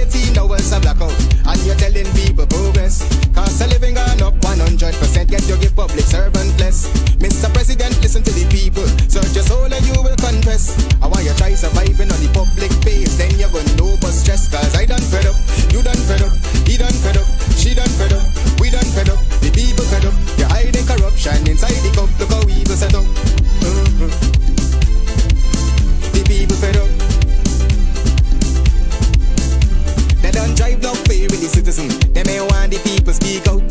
13 hours a blackout, and you're telling people progress. Cost of living gone up 100%, yet you give public servant less. Mr. President, listen to the people, search your soul and you will confess. I want you try surviving on the public face, then you're gonna know but stress. Cause I done fed up, you done fed up, he done fed up, she done fed up, we done fed up, the people fed up. You're hiding corruption inside the cup, look how evil set up. The people fed up. They don't drive no fair with the citizen. They may want the people speak out.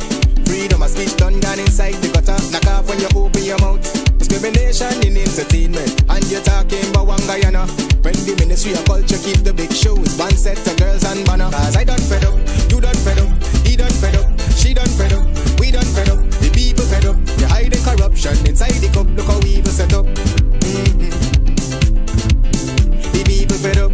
Freedom of speech done gone inside the gutter. Knock off when you open your mouth. Discrimination in entertainment, and you're talking about one Guyana. When the Ministry of Culture keep the big shows, one set of girls and banner. Cause I done fed up, you done fed up, he done fed up, she done fed up, we done fed up, the people fed up. You're hiding corruption inside the cup, look how evil set up. The people fed up.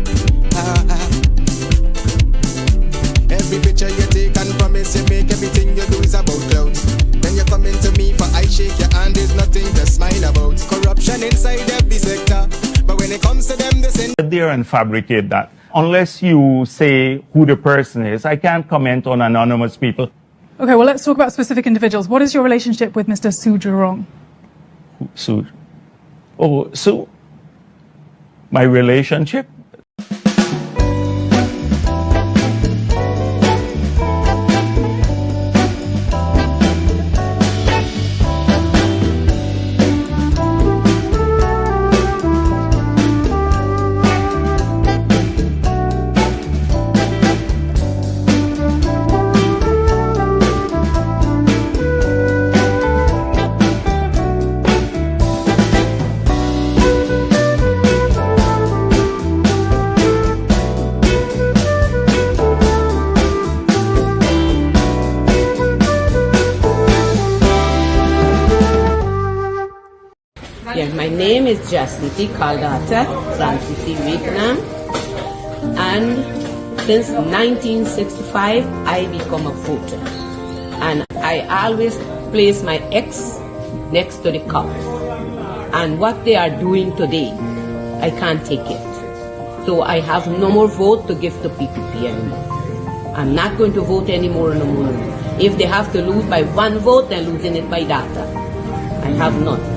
Every picture you take and promise you make, everything you do is about clouds. When you come into me for I shake your hand, there's nothing to smile about. Corruption inside every sector, but when it comes to them, they say there and fabricate that. Unless you say who the person is, I can't comment on anonymous people. Okay, well, let's talk about specific individuals. What is your relationship with Mr. Su Jurong? Su? Oh, Su? My relationship? My name is Jasniti Kaldata Francis Vietnam, and since 1965 I become a voter, and I always place my ex next to the cup, and what they are doing today I can't take it, so I have no more vote to give to PPP anymore. I'm not going to vote anymore no more. If they have to lose by one vote, they're losing it by data. I have none.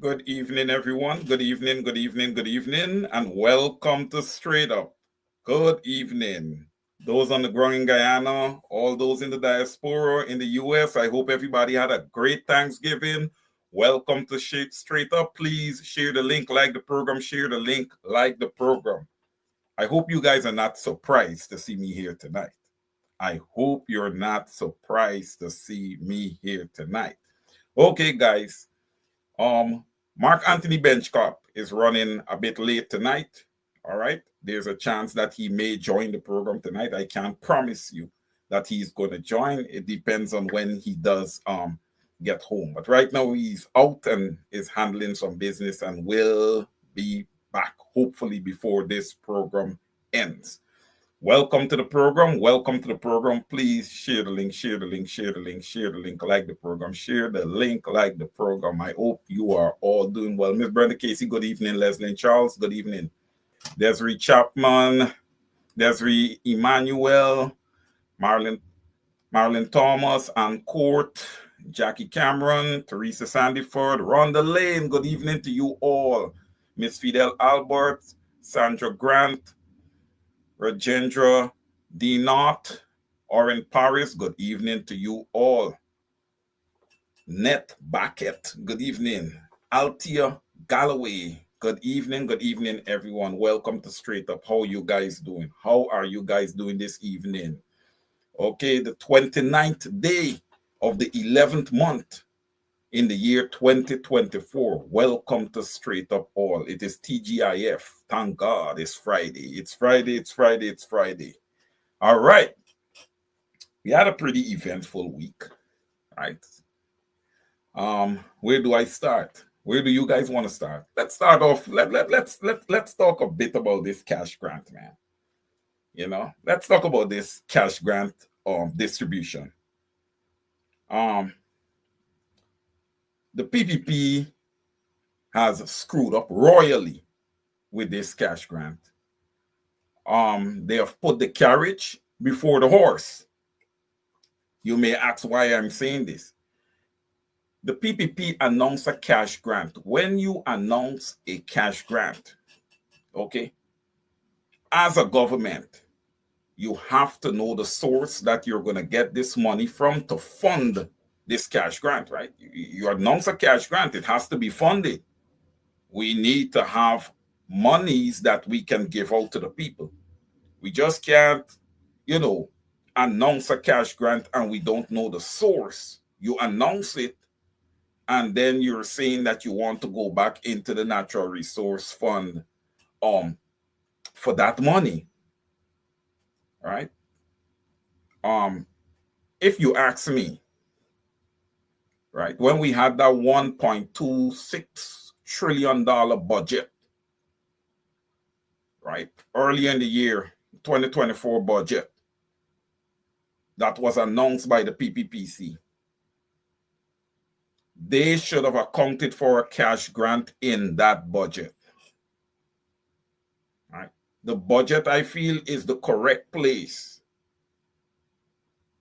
Good evening, everyone. Good evening, good evening, good evening, and welcome to Straight Up. Good evening. Those on the ground in Guyana, all those in the diaspora in the US, I hope everybody had a great Thanksgiving. Welcome to Straight Up. Please share the link, like the program, share the link, like the program. I hope you guys are not surprised to see me here tonight. I hope you're not surprised to see me here tonight. Okay, guys. Mark Anthony Benchcop is running a bit late tonight. All right. There's a chance that he may join the program tonight. I can't promise you that he's going to join. It depends on when he does get home. But right now he's out and is handling some business and will be back hopefully before this program ends. Welcome to the program. Welcome to the program. Please share the link, share the link, share the link, share the link, like the program, share the link, like the program. I hope you are all doing well. Miss Brenda Casey, good evening. Leslie and Charles, good evening. Desiree Chapman, Desiree Emmanuel, Marlon Thomas, and Court, Jackie Cameron, Teresa Sandiford, Rhonda Lane, good evening to you all. Miss Fidel Albert, Sandra Grant, Rajendra D. Knott, Oren Paris, good evening to you all. Net Backett, good evening. Altia Galloway, good evening, everyone. Welcome to Straight Up. How are you guys doing? How are you guys doing this evening? Okay, the 29th day of the 11th month in the year 2024. Welcome to Straight Up all. It is TGIF. Thank God it's Friday. It's Friday, it's Friday, it's Friday. All right. We had a pretty eventful week, right? Where do I start? Where do you guys want to start? Let's start off. Let's talk a bit about this cash grant, man. You know, let's talk about this cash grant distribution. The PPP has screwed up royally with this cash grant. They have put the carriage before the horse. You may ask why I'm saying this. The PPP announced a cash grant. When you announce a cash grant, okay, as a government, you have to know the source that you're going to get this money from to fund this cash grant, right? You announce a cash grant, it has to be funded. We need to have monies that we can give out to the people. We just can't, announce a cash grant and we don't know the source. You announce it and then you're saying that you want to go back into the natural resource fund for that money, right? If you ask me, right, when we had that $1.26 trillion budget, right, early in the year, 2024 budget, that was announced by the PPPC, they should have accounted for a cash grant in that budget. Right? The budget, I feel, is the correct place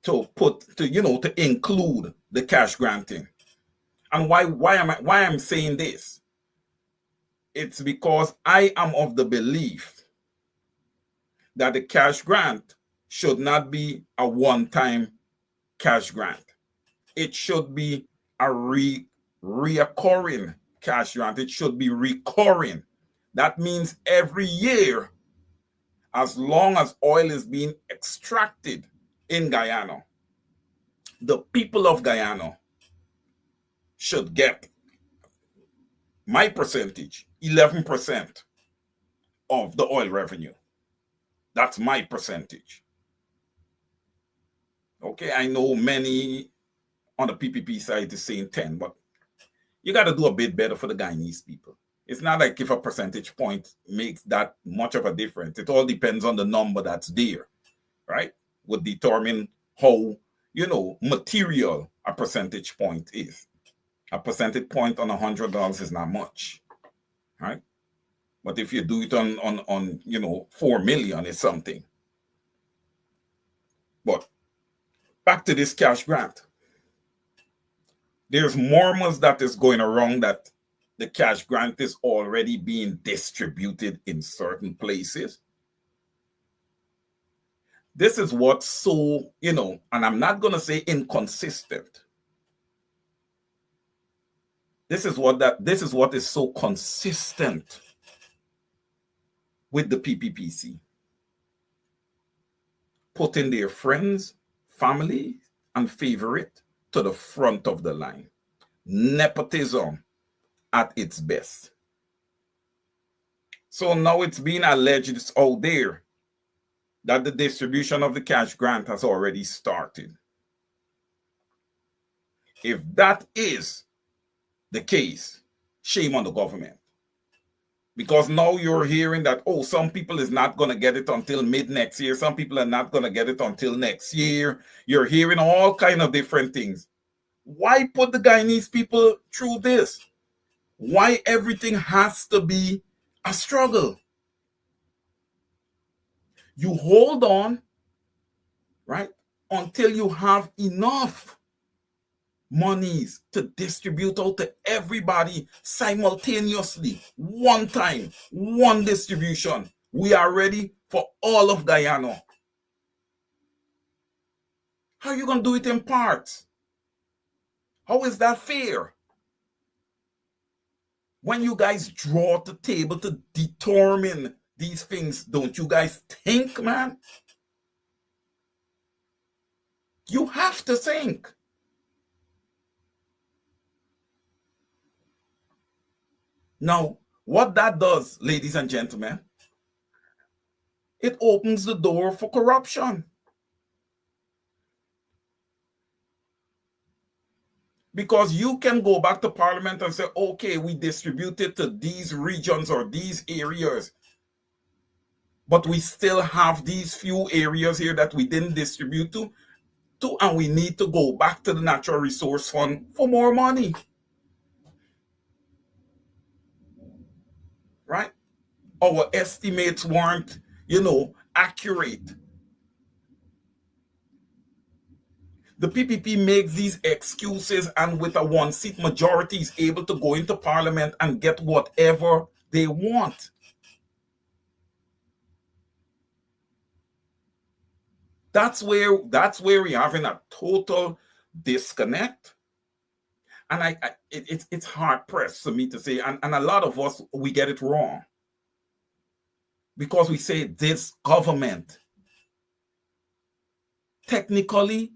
to include the cash granting. And why I'm saying this? It's because I am of the belief that the cash grant should not be a one-time cash grant. It should be a reoccurring cash grant. It should be recurring. That means every year, as long as oil is being extracted in Guyana, the people of Guyana should get my percentage, 11% of the oil revenue. That's my percentage. Okay, I know many on the PPP side is saying 10, but you got to do a bit better for the Guyanese people. It's not like if a percentage point makes that much of a difference. It all depends on the number that's there, right? Would determine how, material a percentage point is. A percentage point on $100 is not much, right? But if you do it on 4 million, it's something. But back to this cash grant. There's murmurs that is going around that the cash grant is already being distributed in certain places. This is what's so, and I'm not going to say inconsistent. This is what is so consistent with the PPPC. Putting their friends, family, and favorite to the front of the line. Nepotism at its best. So now it's being alleged, it's out there, that the distribution of the cash grant has already started. If that is the case, shame on the government. Because now you're hearing that, some people is not going to get it until mid next year. Some people are not going to get it until next year. You're hearing all kind of different things. Why put the Guyanese people through this? Why everything has to be a struggle? You hold on, right, until you have enough monies to distribute out to everybody simultaneously, one time, one distribution. We are ready for all of Guyana. How are you going to do it in parts? How is that fair? When you guys draw at the table to determine these things, don't you guys think, man? You have to think. Now, what that does, ladies and gentlemen, it opens the door for corruption. Because you can go back to Parliament and say, okay, we distributed to these regions or these areas, but we still have these few areas here that we didn't distribute to, and we need to go back to the Natural Resource Fund for more money. our estimates weren't, accurate. The PPP makes these excuses, and with a one-seat majority is able to go into parliament and get whatever they want. That's where we're having a total disconnect. And it's hard pressed for me to say, and a lot of us, we get it wrong. Because we say this government. Technically,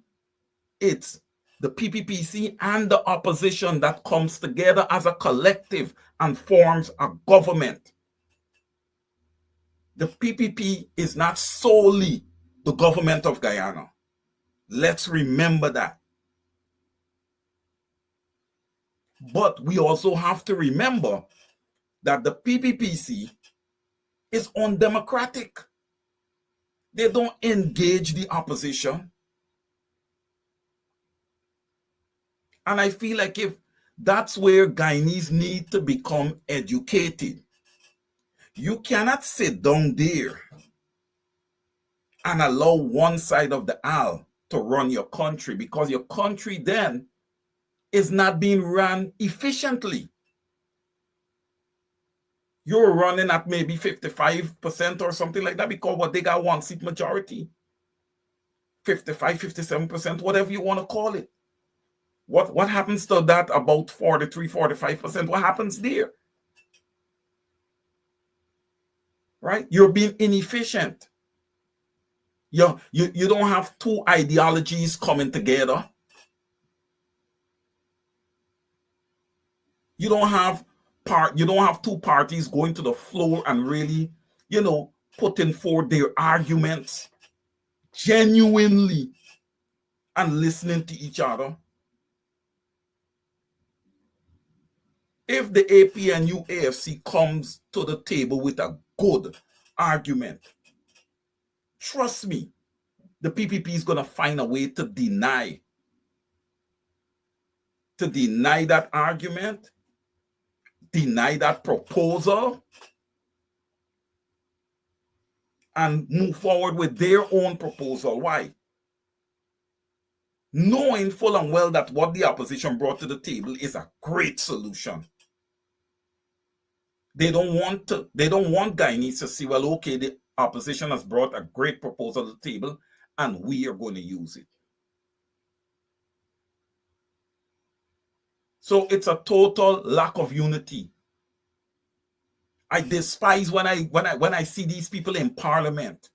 it's the PPPC and the opposition that comes together as a collective and forms a government. The PPP is not solely the government of Guyana. Let's remember that. But we also have to remember that the PPPC is undemocratic. They don't engage the opposition. And I feel like if that's where Guyanese need to become educated. You cannot sit down there and allow one side of the aisle to run your country, because your country then is not being run efficiently. You're running at maybe 55% or something like that, because what they got one seat majority. 55, 57%, whatever you want to call it. What happens to that about 43, 45%? What happens there? Right? You're being inefficient. You don't have two ideologies coming together. You don't have two parties going to the floor and really, putting forth their arguments genuinely and listening to each other. If the APNU AFC comes to the table with a good argument, trust me, the PPP is going to find a way to deny that argument, deny that proposal, and move forward with their own proposal. Why? Knowing full and well that what the opposition brought to the table is a great solution. They don't want Guyanese to see, well, okay, the opposition has brought a great proposal to the table and we are going to use it. So it's a total lack of unity. I despise when I see these people in parliament,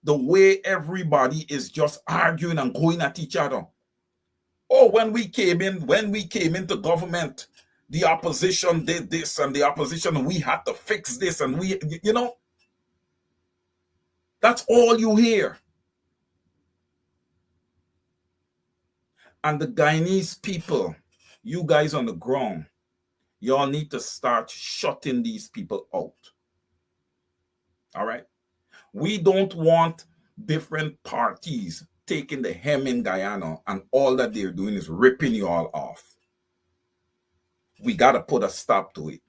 the way everybody is just arguing and going at each other. Oh, when we came into government, the opposition did this, and the opposition, we had to fix this, and that's all you hear. And the Guyanese people, you guys on the ground, y'all need to start shutting these people out. All right? We don't want different parties taking the hem in Guyana, and all that they're doing is ripping you all off. We got to put a stop to it.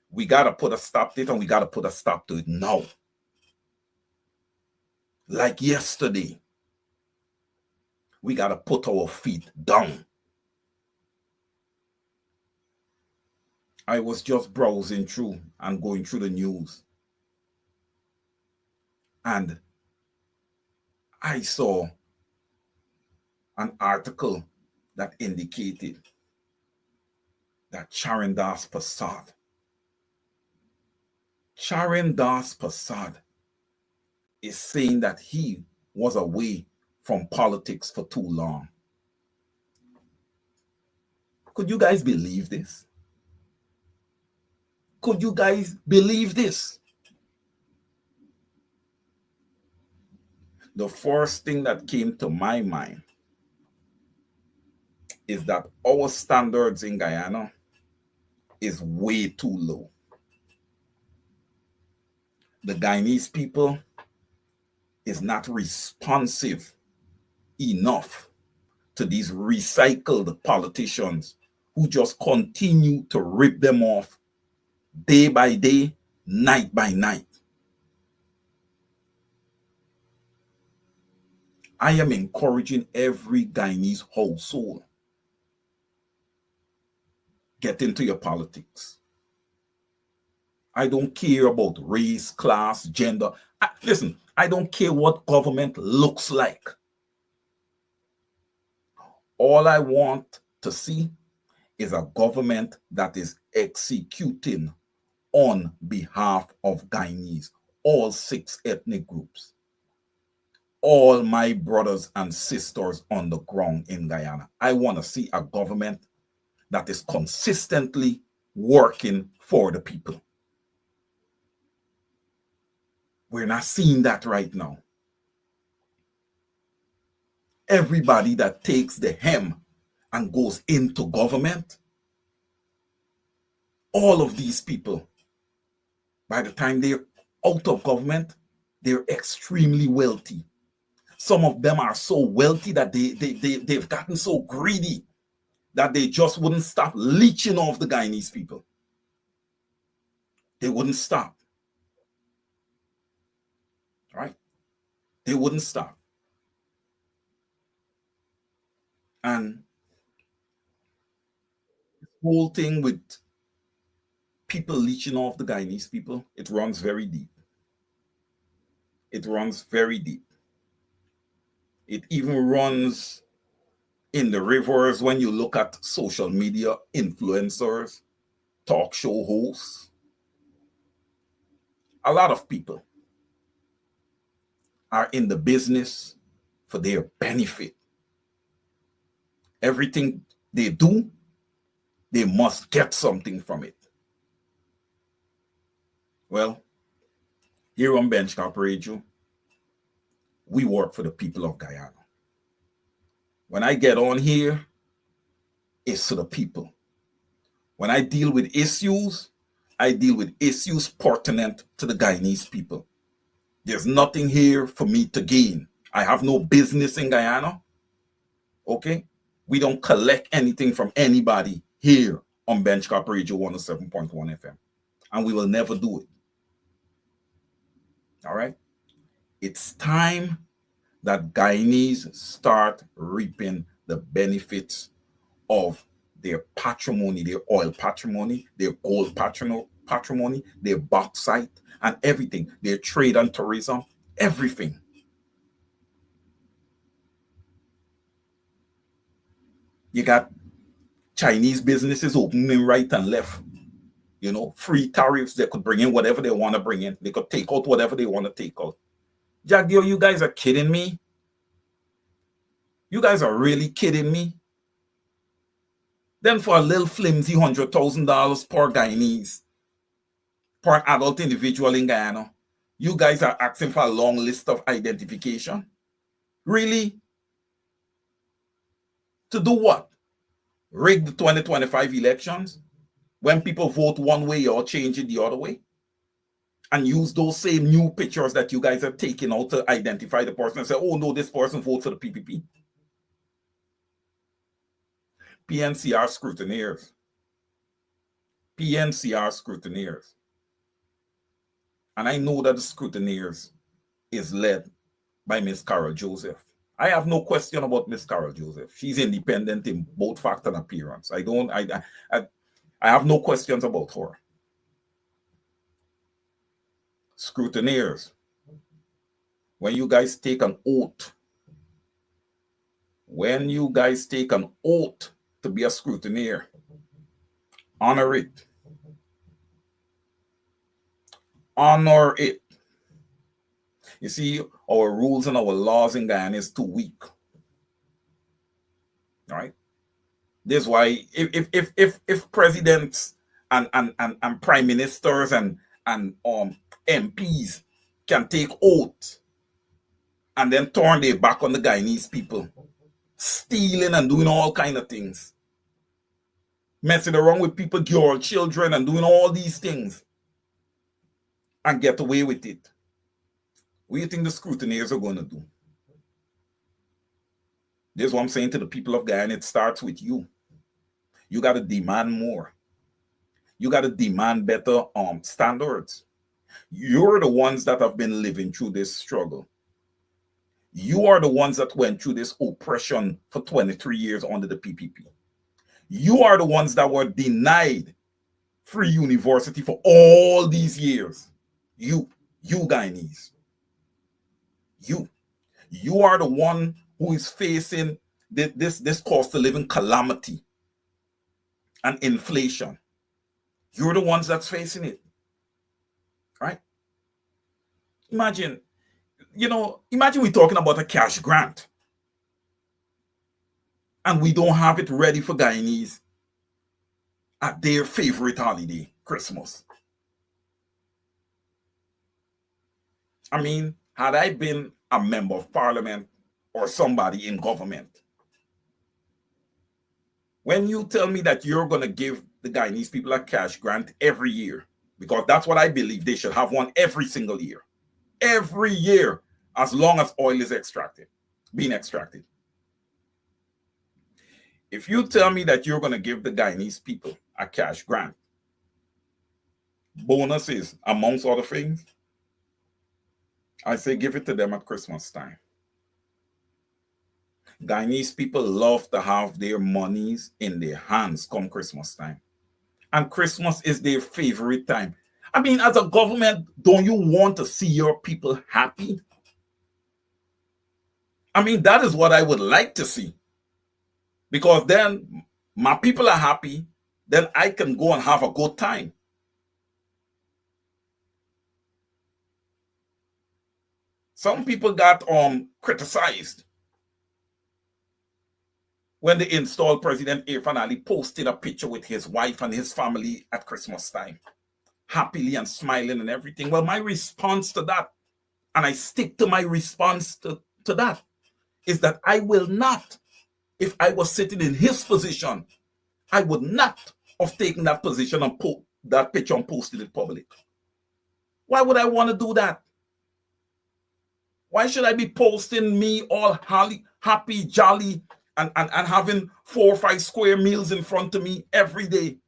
We got to put a stop to it, and we got to put a stop to it now. Like yesterday. We got to put our feet down. I was just browsing through and going through the news. And I saw an article that indicated that Charan Das Prasad is saying that he was away from politics for too long. Could you guys believe this? Could you guys believe this? The first thing that came to my mind is that our standards in Guyana is way too low. The Guyanese people is not responsive enough to these recycled politicians who just continue to rip them off day by day, night by night. I am encouraging every Guyanese household, get into your politics. I don't care about race, class, gender. Listen, I don't care what government looks like. All I want to see is a government that is executing on behalf of Guyanese, all 6 ethnic groups, all my brothers and sisters on the ground in Guyana. I want to see a government that is consistently working for the people. We're not seeing that right now. Everybody that takes the hem and goes into government, all of these people, by the time they're out of government, they're extremely wealthy. Some of them are so wealthy that they've gotten so greedy that they just wouldn't stop leeching off the Guyanese people. They wouldn't stop. Right? They wouldn't stop. And this whole thing with people leeching off the Guyanese people, it runs very deep. It runs very deep. It even runs in the rivers when you look at social media influencers, talk show hosts. A lot of people are in the business for their benefit. Everything they do, they must get something from it. Well, here on Benchtop Radio, we work for the people of Guyana. When I get on here, it's to the people. When I deal with issues, I deal with issues pertinent to the Guyanese people. There's nothing here for me to gain. I have no business in Guyana. Okay? We don't collect anything from anybody here on Benchtop Radio 107.1 FM. And we will never do it. All right? It's time that Guyanese start reaping the benefits of their patrimony, their oil patrimony, their gold patrimony, their bauxite, and everything, their trade and tourism, everything. You got Chinese businesses opening right and left. You know, free tariffs. They could bring in whatever they want to bring in. They could take out whatever they want to take out. Jagdio, you guys are kidding me? You guys are really kidding me? Then for a little flimsy $100,000 per Guyanese, per adult individual in Guyana, you guys are asking for a long list of identification? Really? To do what? Rig the 2025 elections? When people vote one way, you'll change it the other way? And use those same new pictures that you guys are taking out to identify the person and say, oh no, this person votes for the PPP. PNCR scrutineers. PNCR scrutineers. And I know that the scrutineers is led by Miss Carol Joseph. I have no question about Miss Carol Joseph. She's independent in both fact and appearance. I have no questions about her. Scrutineers, when you guys take an oath, to be a scrutineer, honor it. Honor it. You see, our rules and our laws in Guyana is too weak. All right. This is why if presidents and prime ministers and MPs can take oath and then turn their back on the Guyanese people, stealing and doing all kind of things, messing around with people, girl, children, and doing all these things, and get away with it. What do you think the scrutineers are going to do? This is what I'm saying to the people of Guyana. It starts with you. You got to demand more. You got to demand better standards. You're the ones that have been living through this struggle. You are the ones that went through this oppression for 23 years under the PPP. You are the ones that were denied free university for all these years. You Guyanese. You are the one who is facing this cost of living calamity and inflation. You're the ones that's facing it, right? Imagine we're talking about a cash grant and we don't have it ready for Guyanese at their favorite holiday, Christmas. I mean, had I been a member of parliament or somebody in government, when you tell me that you're going to give the Guyanese people a cash grant every year, because that's what I believe, they should have one every single year. Every year, as long as oil is being extracted. If you tell me that you're going to give the Guyanese people a cash grant, bonuses, amongst other things, I say give it to them at Christmas time. Guyanese people love to have their monies in their hands come Christmas time. And Christmas is their favorite time. I mean, as a government, don't you want to see your people happy? I mean, that is what I would like to see. Because then my people are happy, then I can go and have a good time. Some people got criticized when the installed President Irfan Ali posted a picture with his wife and his family at Christmas time, happily and smiling and everything. Well, my response to that, and I stick to my response to that, is that I will not, if I was sitting in his position, I would not have taken that position and put that picture and posted it public. Why would I want to do that? Why should I be posting me all happy, jolly, and having 4 or 5 square meals in front of me every day,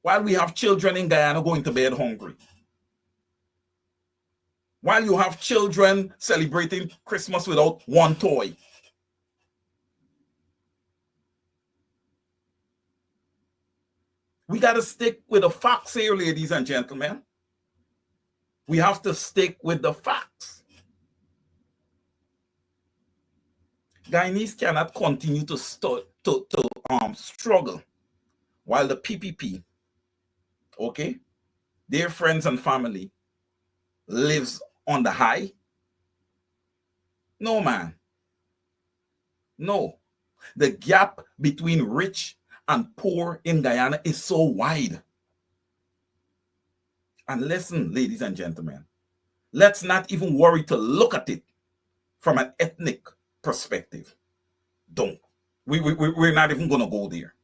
while we have children in Guyana going to bed hungry? While you have children celebrating Christmas without one toy? We got to stick with the facts here, ladies and gentlemen. We have to stick with the facts. Guyanese cannot continue to struggle while the PPP, okay, their friends and family lives on the high. No, man. No. The gap between rich and poor in Guyana is so wide. And listen, ladies and gentlemen, let's not even worry to look at it from an ethnic perspective. Don't. We're not even going to go there.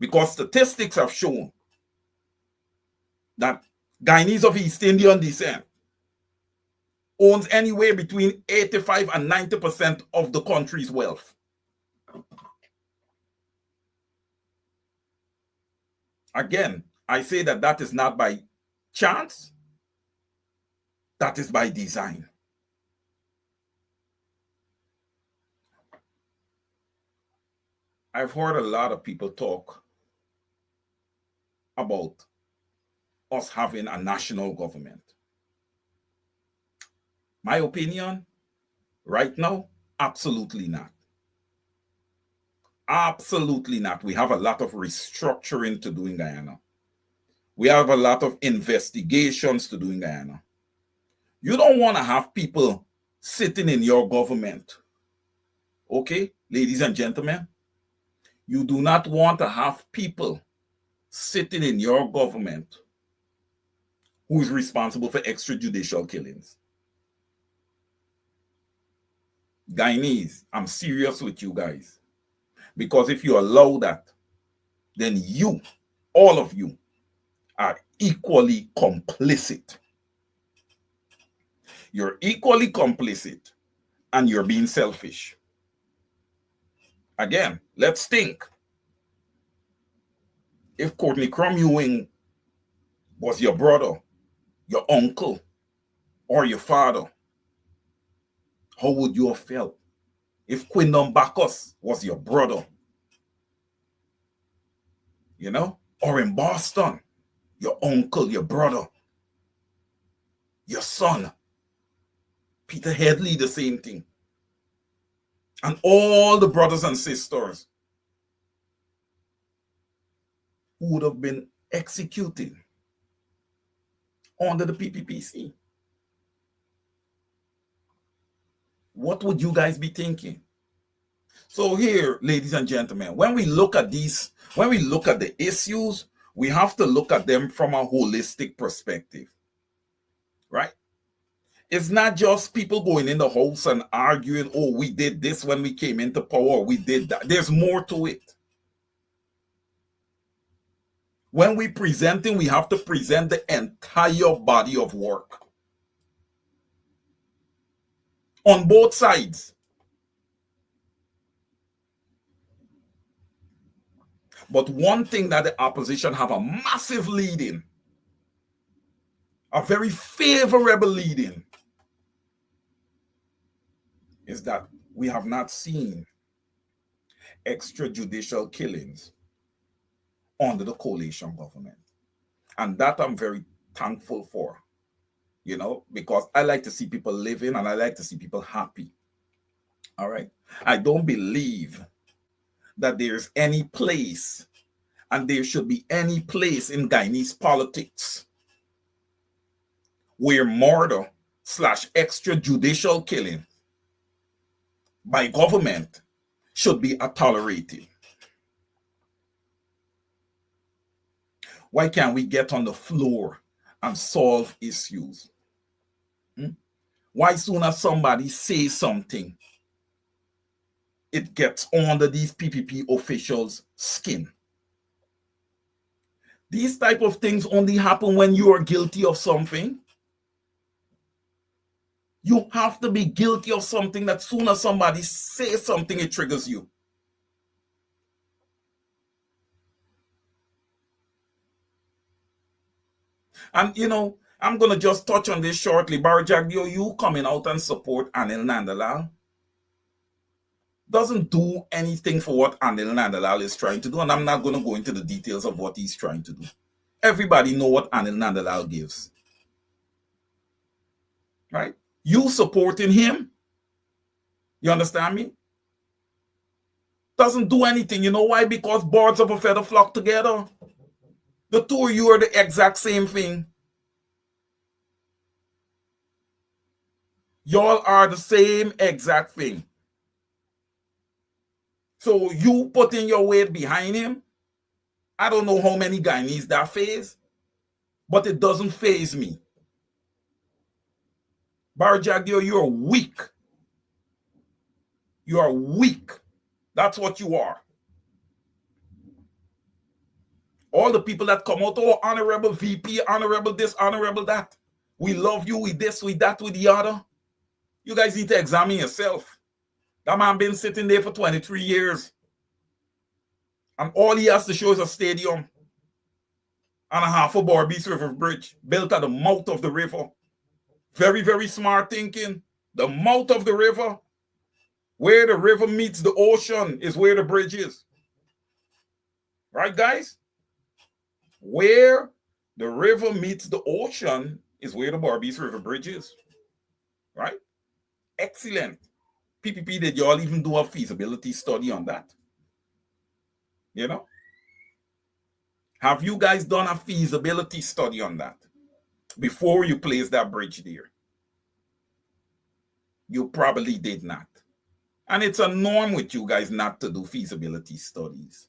Because statistics have shown that Guyanese of East Indian descent owns anywhere between 85 and 90% of the country's wealth. Again, I say that is not by chance, that is by design. I've heard a lot of people talk about us having a national government. My opinion, right now, absolutely not. Absolutely not. We have a lot of restructuring to do in Guyana. We have a lot of investigations to do in Guyana. You don't want to have people sitting in your government. Okay, ladies and gentlemen, you do not want to have people sitting in your government who is responsible for extrajudicial killings. Guyanese, I'm serious with you guys. Because if you allow that, then you, all of you, are equally complicit. You're equally complicit and you're being selfish. Again, let's think. If Courtney Crumb-Ewing was your brother, your uncle, or your father, how would you have felt? If Quindon Bacchus was your brother, you know, or in Boston, your uncle, your brother, your son, Peter Headley, the same thing. And all the brothers and sisters who would have been executed under the PPPC. What would you guys be thinking? So here, ladies and gentlemen, when we look at these, when we look at the issues, we have to look at them from a holistic perspective, right? It's not just people going in the house and arguing, oh, we did this when we came into power, we did that. There's more to it. When we presenting, we have to present the entire body of work on both sides. But one thing that the opposition have a massive lead in, a very favorable lead in, is that we have not seen extrajudicial killings under the coalition government. And that I'm very thankful for, you know, because I like to see people living and I like to see people happy. All right. I don't believe that there's any place, and there should be any place in Guyanese politics where murder / extrajudicial killing by government should be tolerated. Why can't we get on the floor and solve issues? Why soon as somebody says something, it gets under these PPP officials' skin? These type of things only happen when you are guilty of something. You have to be guilty of something that soon as somebody says something, it triggers you. And, you know, I'm going to just touch on this shortly. Barjagdio, you coming out and support Anil Nandalal doesn't do anything for what Anil Nandalal is trying to do. And I'm not going to go into the details of what he's trying to do. Everybody know what Anil Nandalal gives. Right? You supporting him, you understand me, doesn't do anything. You know why? Because birds of a feather flock together. The two of you are the exact same thing. Y'all are the same exact thing. So you putting your weight behind him, I don't know how many Guyanese that phase, but it doesn't phase me. Barjagdio, you're weak. You are weak. That's what you are. All the people that come out, oh, honorable VP, honorable this, honorable that. We love you, we this, we that, we the other. You guys need to examine yourself. That man been sitting there for 23 years. And all he has to show is a stadium and a half a Barbees River Bridge built at the mouth of the river. Very, very smart thinking. The mouth of the river, where the river meets the ocean, is where the bridge is. Right, guys? Where the river meets the ocean is where the Barbees River Bridge is. Right? Excellent. PPP, did y'all even do a feasibility study on that? You know? Have you guys done a feasibility study on that before you place that bridge there? You probably did not. And it's a norm with you guys not to do feasibility studies.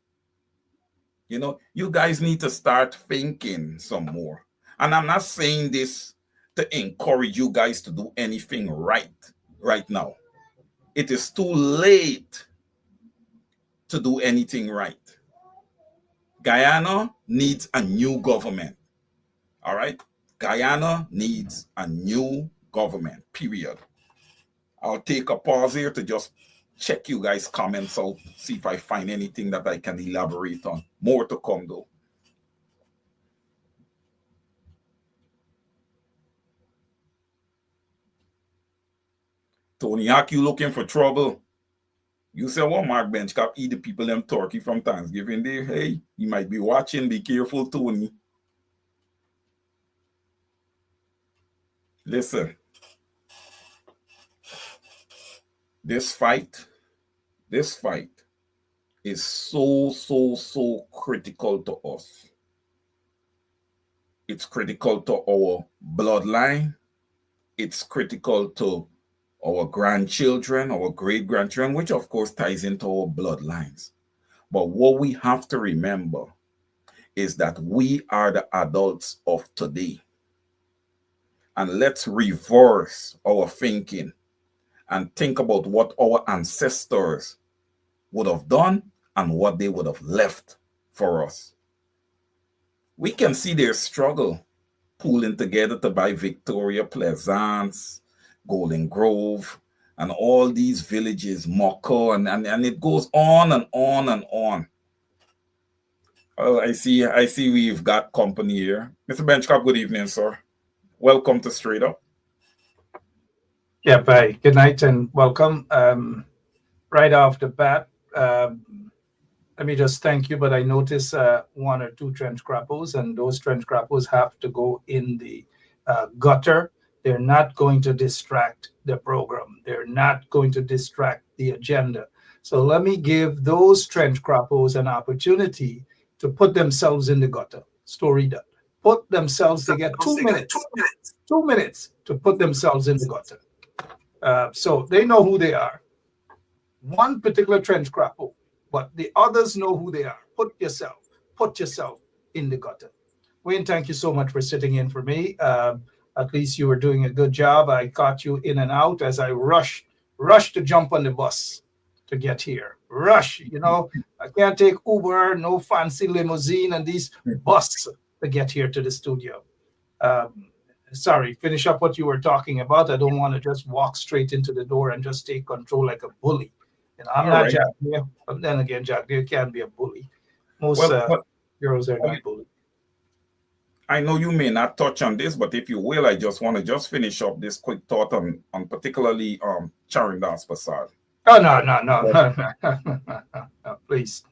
You know, you guys need to start thinking some more. And I'm not saying this to encourage you guys to do anything right now. It is too late to do anything right. Guyana needs a new government. All right? Guyana needs a new government, period. I'll take a pause here to just check you guys' comments out, see if I find anything that I can elaborate on. More to come, though. Tony Hawk, you looking for trouble? You say, well, Mark Benchcap eat the people them turkey from Thanksgiving Day. Hey, you might be watching. Be careful, Tony. Listen, this fight is so critical to us. It's critical to our bloodline. It's critical to our grandchildren, our great-grandchildren, which of course ties into our bloodlines. But what we have to remember is that we are the adults of today. And let's reverse our thinking and think about what our ancestors would have done and what they would have left for us. We can see their struggle pooling together to buy Victoria, Pleasance, Golden Grove, and all these villages, Moko, and it goes on and on and on. Well, I see we've got company here. Mr. Benchcap, good evening, sir. Welcome to Straight Up. Yeah, bye. Good night and welcome. Right off the bat, let me just thank you, but I noticed one or two trench crappos, and those trench crappos have to go in the gutter. They're not going to distract the program. They're not going to distract the agenda. So let me give those trench crappos an opportunity to put themselves in the gutter. Story done. Put themselves, they get 2 minutes. 2 minutes to put themselves in the gutter. So they know who they are. One particular trench crappo, but the others know who they are. Put yourself in the gutter. Wayne, thank you so much for sitting in for me. At least you were doing a good job. I caught you in and out as I rushed to jump on the bus to get here. Rush, I can't take Uber, no fancy limousine, and these bus to get here to the studio. Sorry, finish up what you were talking about. I don't want to just walk straight into the door and just take control like a bully. I'm not Jack Deere, but then again, Jack Deere can be a bully. Most girls are not bullies. I know you may not touch on this, but if you will, I just want to finish up this quick thought on particularly Charan Das Prasad. Oh, no, please.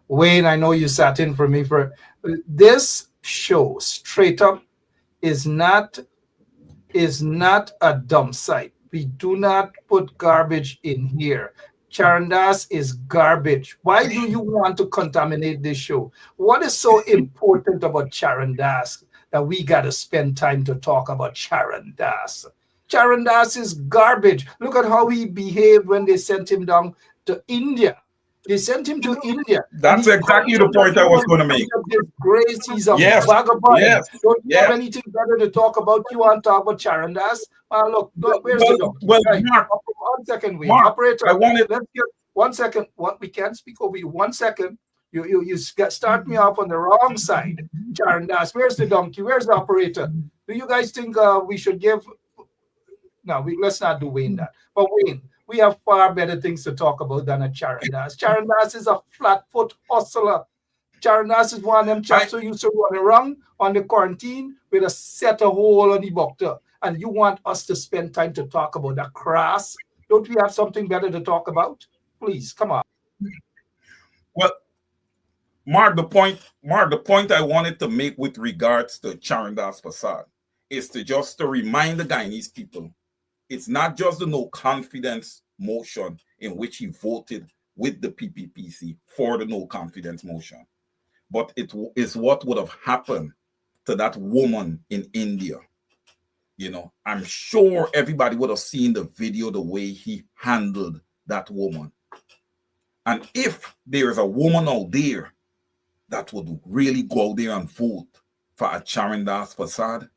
Wayne, I know you sat in for me for this show. Straight Up is not a dump site. We do not put garbage in here. Charan Das is garbage. Why do you want to contaminate this show? What is so important about Charan Das that we got to spend time to talk about Charan Das? Charan Das is garbage. Look at how he behaved when they sent him down to India. They sent him to India. That's exactly the point I was going to make. Disgrace. He's a vagabond. Yes. Don't you have anything better to talk about? You want to talk about Charan Das? Look, where's the dog? Mark, 1 second, Wayne. Mark, Operator, let's get 1 second. We can't speak over you. 1 second. You start me off on the wrong side. Charan Das, where's the donkey? Where's the operator? Do you guys think we should give? No, let's not do Wayne that. But Wayne, we have far better things to talk about than a Charan Das. Charan Das is a flat-foot hustler. Charan Das is one of them chaps who used to run around on the quarantine with a set of hole on the doctor. And you want us to spend time to talk about that crass? Don't we have something better to talk about? Please, come on. Well, Mark, the point I wanted to make with regards to Charan Das Prasad is to remind the Guyanese people, it's not just the no confidence motion in which he voted with the PPPC for the no confidence motion, but it is what would have happened to that woman in India. I'm sure everybody would have seen the video, the way he handled that woman. And if there is a woman out there that would really go out there and vote for a Charan Das Prasad,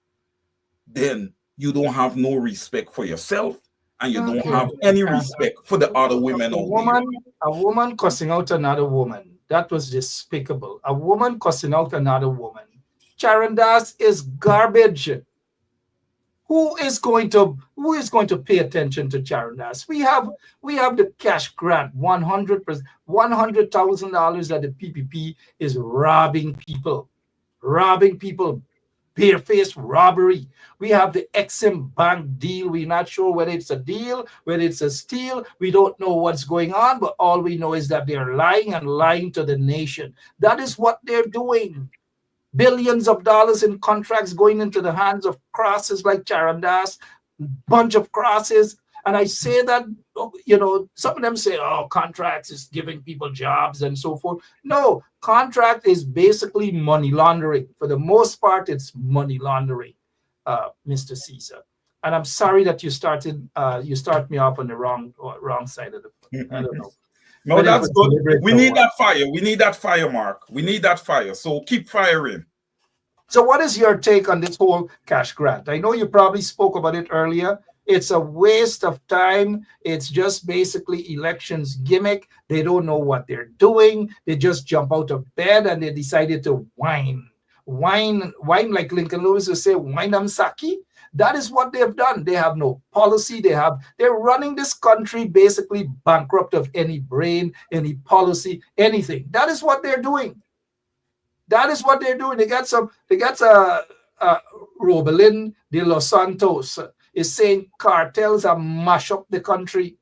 then you don't have no respect for yourself, and you don't have any respect for the other women out there. A woman cussing out another woman. That was despicable. A woman cussing out another woman. Charan Das is garbage. Who is going to pay attention to Charan Das? We have the cash grant, $100,000 that the PPP is robbing people. barefaced robbery. We have the Exim Bank deal. We're not sure whether it's a deal, whether it's a steal. We don't know what's going on, but all we know is that they're lying and lying to the nation. That is what they're doing. Billions of dollars in contracts going into the hands of crosses like Charandas, bunch of crosses. And I say that, some of them say, oh, contracts is giving people jobs and so forth. No, contract is basically money laundering. For the most part, it's money laundering, Mr. Caesar. And I'm sorry that you start me off on the wrong side of the, I don't know. No, that's good. We need that fire. We need that fire, Mark. We need that fire. So keep firing. So what is your take on this whole cash grant? I know you probably spoke about it earlier. It's a waste of time. It's just basically elections gimmick. They don't know what they're doing. They just jump out of bed and they decided to whine like Lincoln Lewis would say, whine am saki. That is what they have done. They have no policy. They're running this country basically bankrupt of any brain, any policy, anything. That is what they're doing. That is what they're doing. They got Robelin de Los Santos is saying cartels are mash up the country.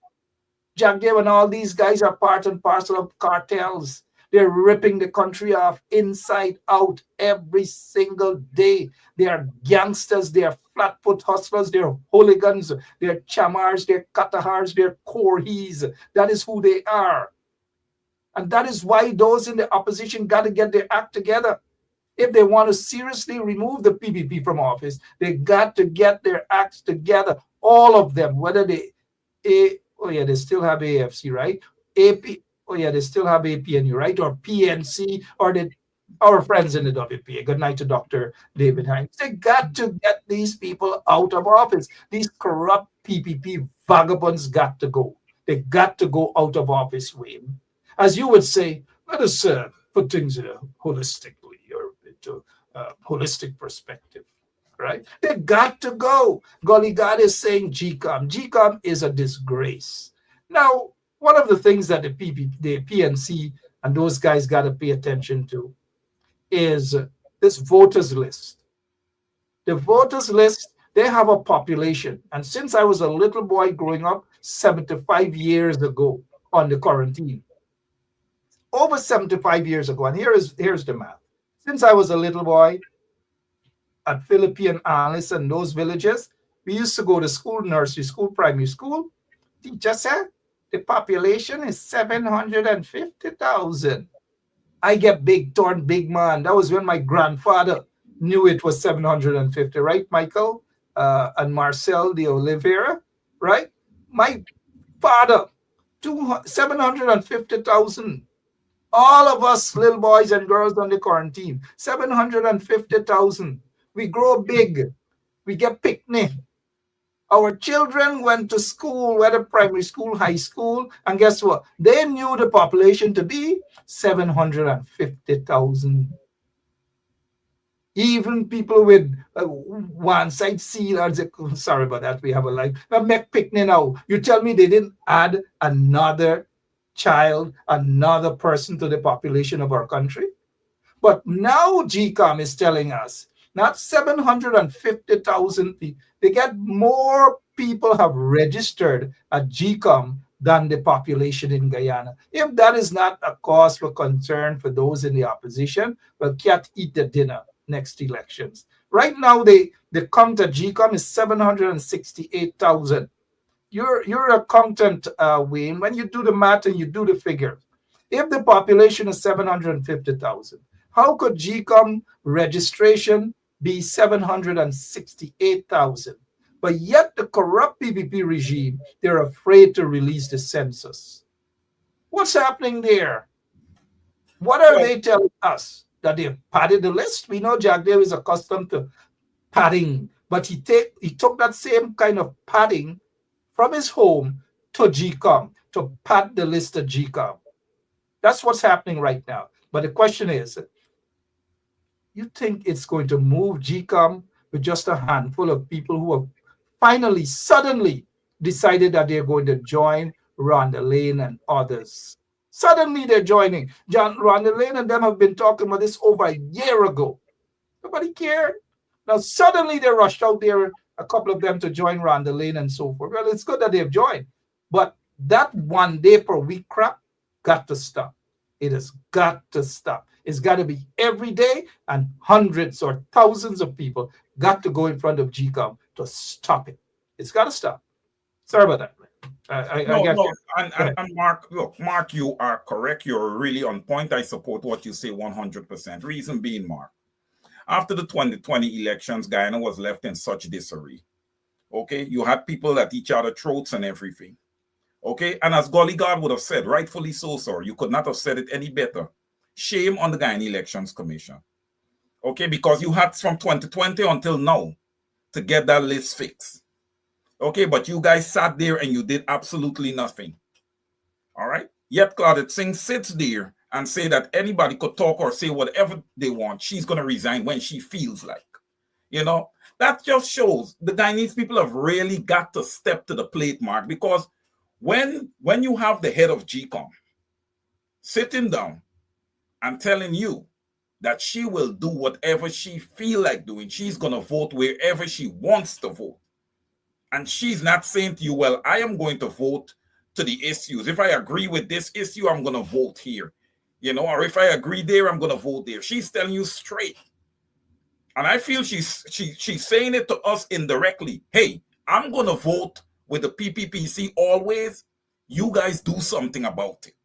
Jack Dave and all these guys are part and parcel of cartels. They're ripping the country off inside out every single day. They are gangsters. They are flatfoot hustlers. They're hooligans. They're chamars. They're katahars. They're korhis. That is who they are. And that is why those in the opposition got to get their act together. If they want to seriously remove the PPP from office, they got to get their acts together. All of them, whether they still have AFC, right? They still have APNU, right? Or PNC, or our friends in the WPA. Good night to Dr. David Hines. They got to get these people out of office. These corrupt PPP vagabonds got to go. They got to go out of office, Wayne. As you would say, let us put things holistically or into holistic perspective, right? They got to go. Golly God is saying GCOM. GCOM is a disgrace. Now, one of the things that the PNC and those guys got to pay attention to is this voters list. The voters list, they have a population. And since I was a little boy growing up 75 years ago on the quarantine, over 75 years ago, and here's the math. Since I was a little boy at Philippine Alice and those villages, we used to go to school, nursery school, primary school. Teacher said the population is 750,000. I get big man. That was when my grandfather knew it was 750, right, Michael? And Marcel de Oliveira, right? My father, 750,000. All of us little boys and girls on the quarantine, 750,000. We grow big. We get picnic. Our children went to school, whether primary school, high school, and guess what? They knew the population to be 750,000. Even people with one side seal, sorry about that, we have a life. But make picnic now. You tell me they didn't add another child, another person to the population of our country? But now GCOM is telling us, not 750,000 people. They get more people have registered at GCOM than the population in Guyana. If that is not a cause for concern for those in the opposition, well, can't eat the dinner next elections. Right now, the count at GCOM is 768,000. You're a accountant, Wayne. When you do the math and you do the figures, if the population is 750,000, how could GCOM registration be 768,000? But yet the corrupt PPP regime, they're afraid to release the census. What's happening there? What are they telling us? That they've padded the list? We know Jack Dave is accustomed to padding, but he took that same kind of padding from his home to GCOM, to pad the list at GCOM. That's what's happening right now. But the question is, you think it's going to move GCOM with just a handful of people who have finally, suddenly decided that they're going to join Rhonda Lane and others? Suddenly they're joining. Rhonda Lane and them have been talking about this over a year ago. Nobody cared. Now, suddenly they rushed out there, a couple of them to join Rhonda Lane and so forth. Well, it's good that they've joined, but that 1 day per week crap got to stop. It has got to stop. It's got to be every day, and hundreds or thousands of people got to go in front of GCOM to stop it. It's got to stop. Sorry about that. And Mark, look, Mark, you are correct. You're really on point. I support what you say 100%. Reason being, Mark, after the 2020 elections, Guyana was left in such disarray. Okay, you had people at each other's throats and everything. Okay, and as Golly God would have said, rightfully so, sir, you could not have said it any better. Shame on the Guyana Elections Commission. Okay, because you had from 2020 until now to get that list fixed. Okay, but you guys sat there and you did absolutely nothing. All right, yet Claudette Singh sits there and say that anybody could talk or say whatever they want. She's going to resign when she feels like. You know, that just shows the Guyanese people have really got to step to the plate, Mark, because when you have the head of GCOM sitting down and telling you that she will do whatever she feel like doing, she's going to vote wherever she wants to vote. And she's not saying to you, well, I am going to vote to the issues. If I agree with this issue, I'm going to vote here. You know, or if I agree there, I'm going to vote there. She's telling you straight. And I feel she's saying it to us indirectly. Hey, I'm going to vote with the PPPC always. You guys do something about it.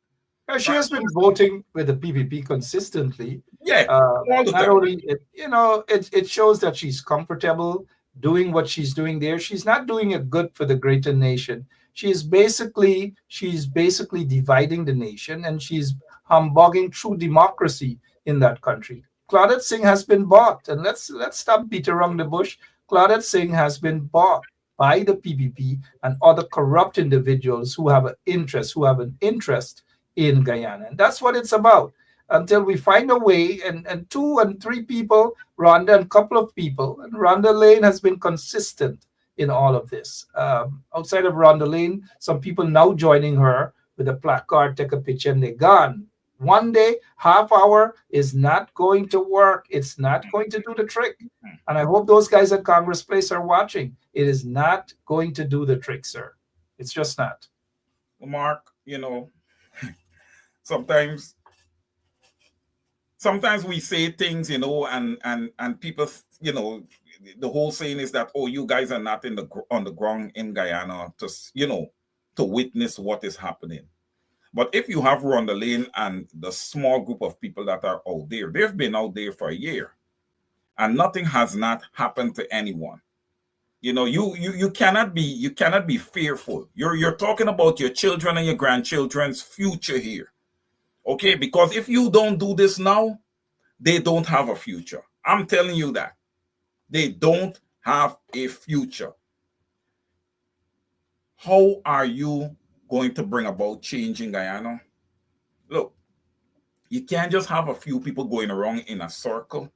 She has been voting with the PPP consistently. Yeah. Not only, it shows that she's comfortable doing what she's doing there. She's not doing it good for the greater nation. She's basically dividing the nation, and she's humbugging true democracy in that country. Claudette Singh has been bought, and let's stop beating around the bush. Claudette Singh has been bought by the PPP and other corrupt individuals who have an interest in Guyana. And that's what it's about. Until we find a way, and 2 and 3 people, Rhonda and a couple of people, and Rhonda Lane has been consistent in all of this. Outside of Rhonda Lane, some people now joining her with a placard, take a picture, and they're gone. 1 day, half hour is not going to work. It's not going to do the trick. And I hope those guys at Congress Place are watching. It is not going to do the trick, sir. It's just not. Mark, sometimes we say things, and people, the whole saying is that, oh, you guys are not on the ground in Guyana to witness what is happening. But if you have Rhonda Lane and the small group of people that are out there, they've been out there for a year, and nothing has not happened to anyone. You cannot be fearful. You're talking about your children and your grandchildren's future here. Okay, because if you don't do this now, they don't have a future. I'm telling you that. They don't have a future. How are you going to bring about change in Guyana? Look, you can't just have a few people going around in a circle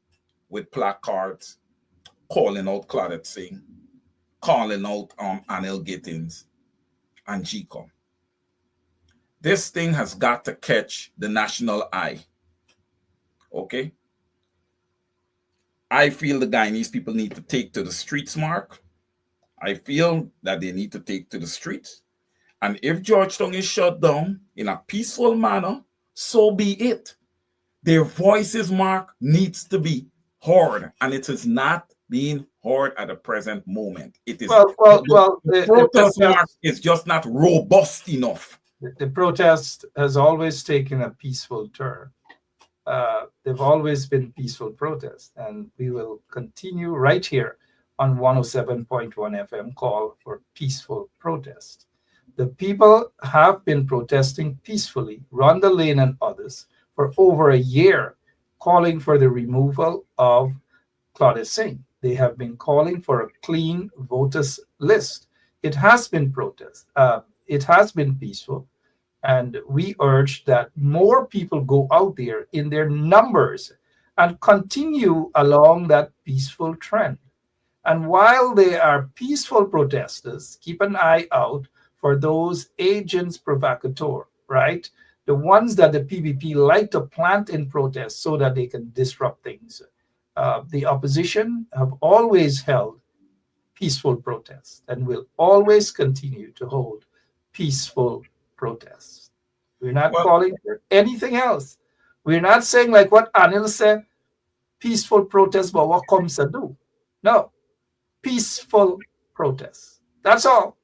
with placards calling out Claudette Singh, calling out Anil Gittins and GCOM. This thing has got to catch the national eye. Okay? I feel the Guyanese people need to take to the streets, Mark. I feel that they need to take to the streets. And if Georgetown is shut down in a peaceful manner, so be it. Their voices, Mark, needs to be heard. And it is not being heard at the present moment. It is the protest, Mark, is just not robust enough. The protest has always taken a peaceful turn. They've always been peaceful protests, and we will continue right here on 107.1 FM call for peaceful protest. The people have been protesting peacefully, Rhonda Lane and others, for over a year, calling for the removal of Claudette Singh. They have been calling for a clean voters list. It has been protest. It has been peaceful. And we urge that more people go out there in their numbers and continue along that peaceful trend. And while they are peaceful protesters, keep an eye out for those agents provocateur, right? The ones that the PPP like to plant in protest so that they can disrupt things. The opposition have always held peaceful protests and will always continue to hold peaceful protests. We're not calling for anything else. We're not saying like what Anil said, peaceful protest, but what comes to do? No, peaceful protests. That's all.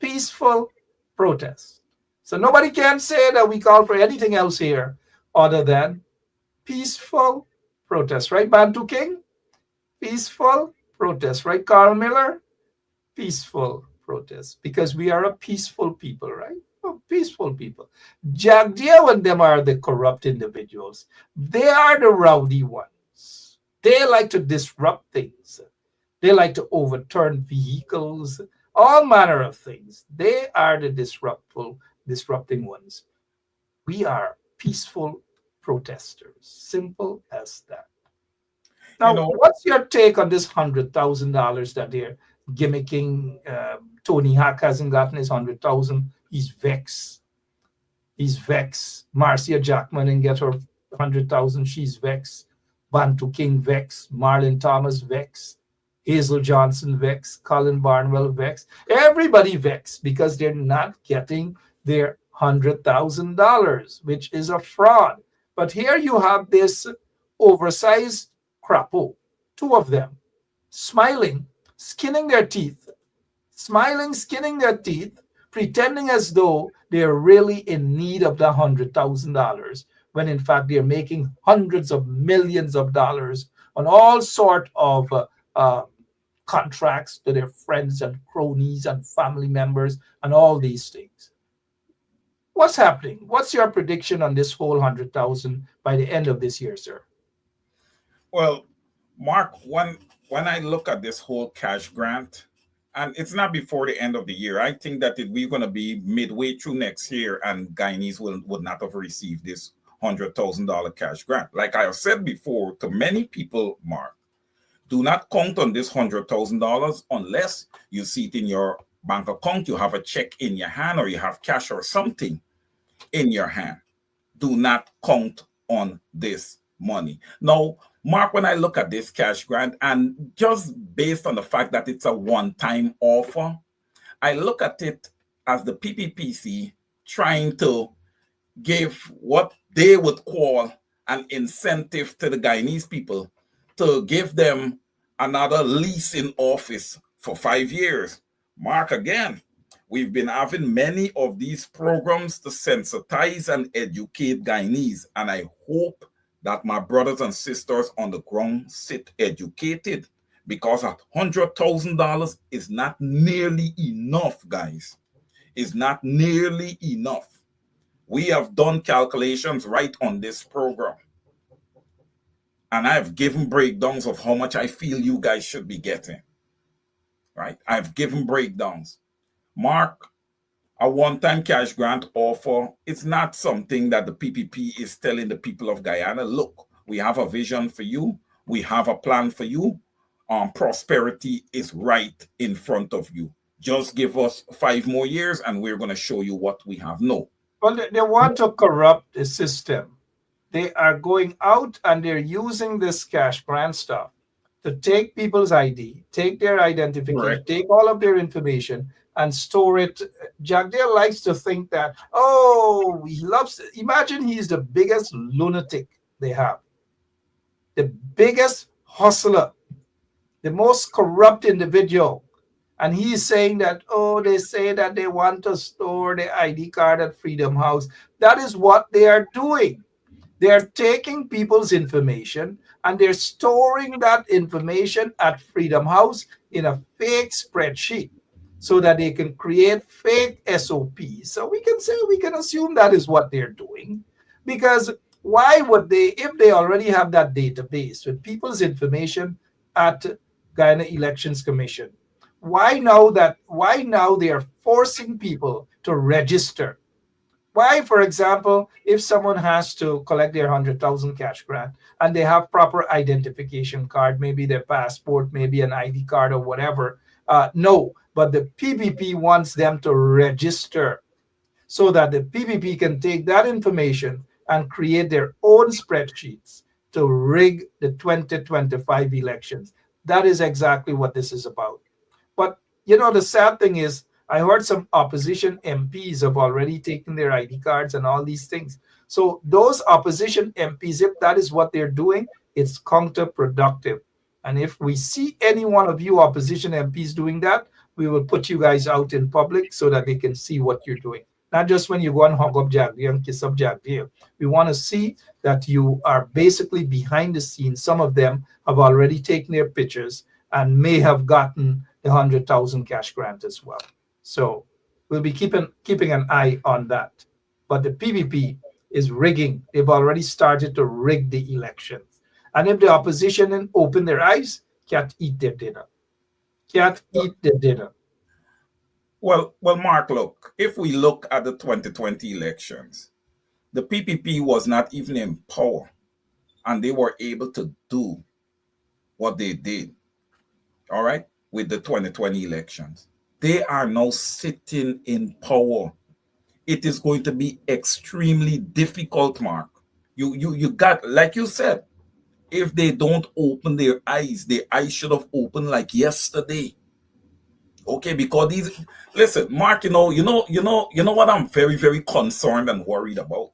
Peaceful protests. So nobody can say that we call for anything else here other than peaceful protests, right, Bantu King? Peaceful protest, right, Carl Miller? Peaceful protest, because we are a peaceful people, right? Oh, peaceful people. Jagdeo and them are the corrupt individuals. They are the rowdy ones. They like to disrupt things. They like to overturn vehicles, all manner of things. They are the disrupting ones. We are peaceful protesters. Simple as that. Now, what's your take on this $100,000 that they're gimmicking? Tony Hawk hasn't gotten his 100,000. He's vexed. He's vexed. Marcia Jackman didn't get her 100,000. She's vexed. Bantu King vexed. Marlon Thomas vexed. Hazel Johnson vexed. Colin Barnwell vexed. Everybody vexed because they're not getting their $100,000, which is a fraud. But here you have this oversized crapo, two of them, smiling, skinning their teeth, pretending as though they're really in need of the $100,000, when in fact they're making hundreds of millions of dollars on all sort of contracts to their friends and cronies and family members and all these things. What's happening? What's your prediction on this whole 100,000 by the end of this year, sir? Well, Mark, when I look at this whole cash grant, and it's not before the end of the year, I think that we're going to be midway through next year and Guyanese would not have received this $100,000 cash grant. Like I have said before to many people, Mark, do not count on this $100,000 unless you see it in your bank account, you have a check in your hand, or you have cash or something in your hand. Do not count on this money. Now, Mark, when I look at this cash grant, and just based on the fact that it's a one-time offer, I look at it as the PPPC trying to give what they would call an incentive to the Guyanese people to give them another lease in office for 5 years. Mark, again, we've been having many of these programs to sensitize and educate Guyanese, and I hope that my brothers and sisters on the ground sit educated, because that $100,000 is not nearly enough, guys. It's not nearly enough. We have done calculations right on this program, and I've given breakdowns of how much I feel you guys should be getting. Right? I've given breakdowns. Mark, a one-time cash grant offer, it's not something that the PPP is telling the people of Guyana, look, we have a vision for you. We have a plan for you. Prosperity is right in front of you. Just give us 5 more years and we're going to show you what we have. No. Well, they want to corrupt the system. They are going out and they're using this cash grant stuff to take people's ID, take their identification, Correct. Take all of their information and store it. Jagdale likes to think that, oh, he loves it. Imagine he's the biggest lunatic they have, the biggest hustler, the most corrupt individual. And he's saying that, oh, they say that they want to store the ID card at Freedom House. That is what they are doing. They're taking people's information and they're storing that information at Freedom House in a fake spreadsheet so that they can create fake SOPs. So we can assume that is what they're doing, because why would they, if they already have that database with people's information at Guyana Elections Commission, why now they are forcing people to register? Why, for example, if someone has to collect their 100,000 cash grant and they have proper identification card, maybe their passport, maybe an ID card or whatever, no, but the PPP wants them to register so that the PPP can take that information and create their own spreadsheets to rig the 2025 elections. That is exactly what this is about. But, the sad thing is, I heard some opposition MPs have already taken their ID cards and all these things. So those opposition MPs, if that is what they're doing, it's counterproductive. And if we see any one of you opposition MPs doing that, we will put you guys out in public so that they can see what you're doing. Not just when you go and hug up Jagdeer and kiss up Jagdeer. We want to see that you are basically behind the scenes. Some of them have already taken their pictures and may have gotten the 100,000 cash grant as well. So we'll be keeping an eye on that. But the PPP is rigging. They've already started to rig the elections. And if the opposition then open their eyes, can't eat their dinner. Can't eat their dinner. Well, Mark, look, if we look at the 2020 elections, the PPP was not even in power, and they were able to do what they did, all right, with the 2020 elections. They are now sitting in power. It is going to be extremely difficult, Mark. You got, like you said, if they don't open their eyes should have opened like yesterday. Okay, because listen, Mark, you know what I'm very, very concerned and worried about.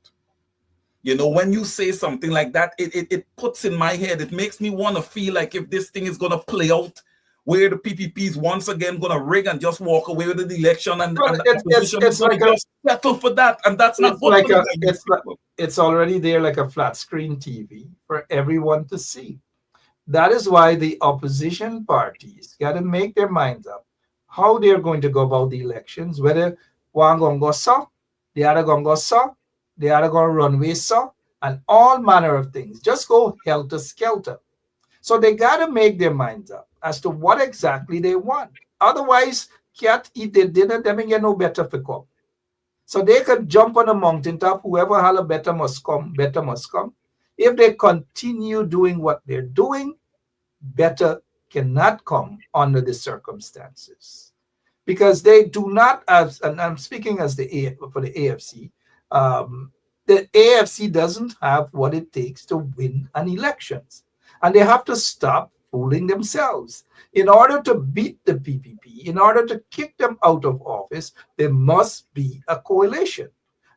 When you say something like that, it puts in my head, it makes me want to feel like if this thing is going to play out, where the PPP is once again going to rig and just walk away with the election, and the opposition is going to just settle for that, and that's not what it's already there like a flat screen TV for everyone to see. That is why the opposition parties got to make their minds up how they're going to go about the elections, whether one going to go so, the other going to go so, the other going to run away so, and all manner of things. Just go helter-skelter. So they got to make their minds up as to what exactly they want. Otherwise, can't eat their dinner, them ain't get no better for come. So they could jump on a mountaintop, whoever holler better must come, better must come. If they continue doing what they're doing, better cannot come under the circumstances. Because they do not have, and I'm speaking as for the AFC, the AFC doesn't have what it takes to win an elections. And they have to stop fooling themselves. In order to beat the PPP, in order to kick them out of office, there must be a coalition.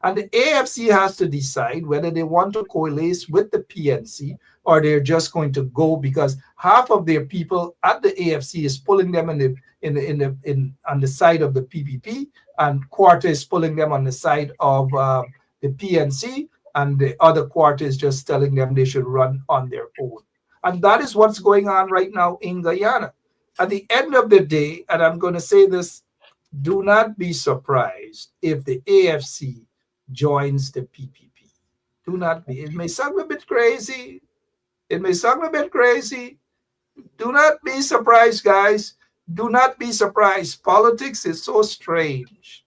And the AFC has to decide whether they want to coalesce with the PNC or they're just going to go, because half of their people at the AFC is pulling them on the side of the PPP, and quarter is pulling them on the side of the PNC, and the other quarter is just telling them they should run on their own. And that is what's going on right now in Guyana. At the end of the day, and I'm going to say this, do not be surprised if the AFC joins the PPP. Do not be. It may sound a bit crazy. It may sound a bit crazy. Do not be surprised, guys. Do not be surprised. Politics is so strange.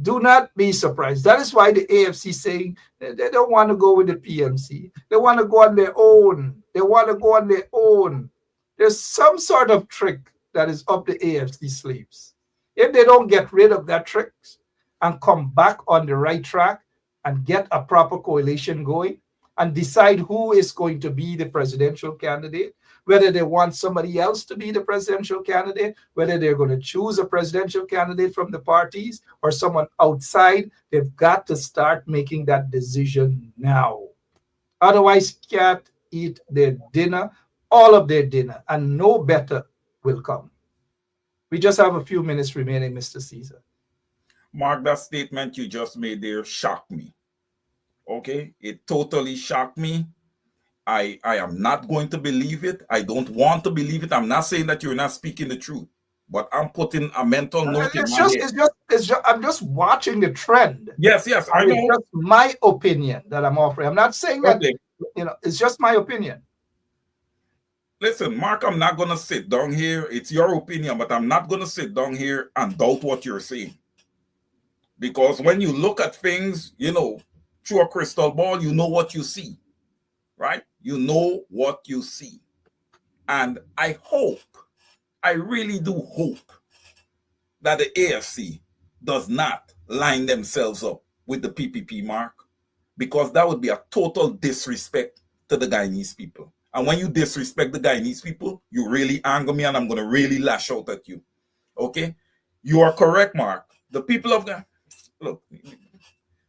Do not be surprised. That is why the AFC is saying they don't want to go with the PMC. They want to go on their own. They want to go on their own. There's some sort of trick that is up the AFC sleeves. If they don't get rid of that trick and come back on the right track and get a proper coalition going and decide who is going to be the presidential candidate, whether they want somebody else to be the presidential candidate, whether they're going to choose a presidential candidate from the parties or someone outside, they've got to start making that decision now. Otherwise, can't eat their dinner, all of their dinner, and no better will come. We just have a few minutes remaining, Mr. Caesar. Mark, that statement you just made there shocked me. Okay? It totally shocked me. I am not going to believe it. I don't want to believe it. I'm not saying that you're not speaking the truth, but I'm putting a mental note in my head. I'm just watching the trend. Yes, I know. It's just my opinion that I'm offering. I'm not saying that, it's just my opinion. Listen, Mark, I'm not going to sit down here. It's your opinion, but I'm not going to sit down here and doubt what you're saying. Because when you look at things, through a crystal ball, you know what you see, right? You know what you see. And I really do hope that the AFC does not line themselves up with the PPP, Mark, because that would be a total disrespect to the Guyanese people. And when you disrespect the Guyanese people, you really anger me, and I'm going to really lash out at you. Okay? You are correct, Mark. The people of the look,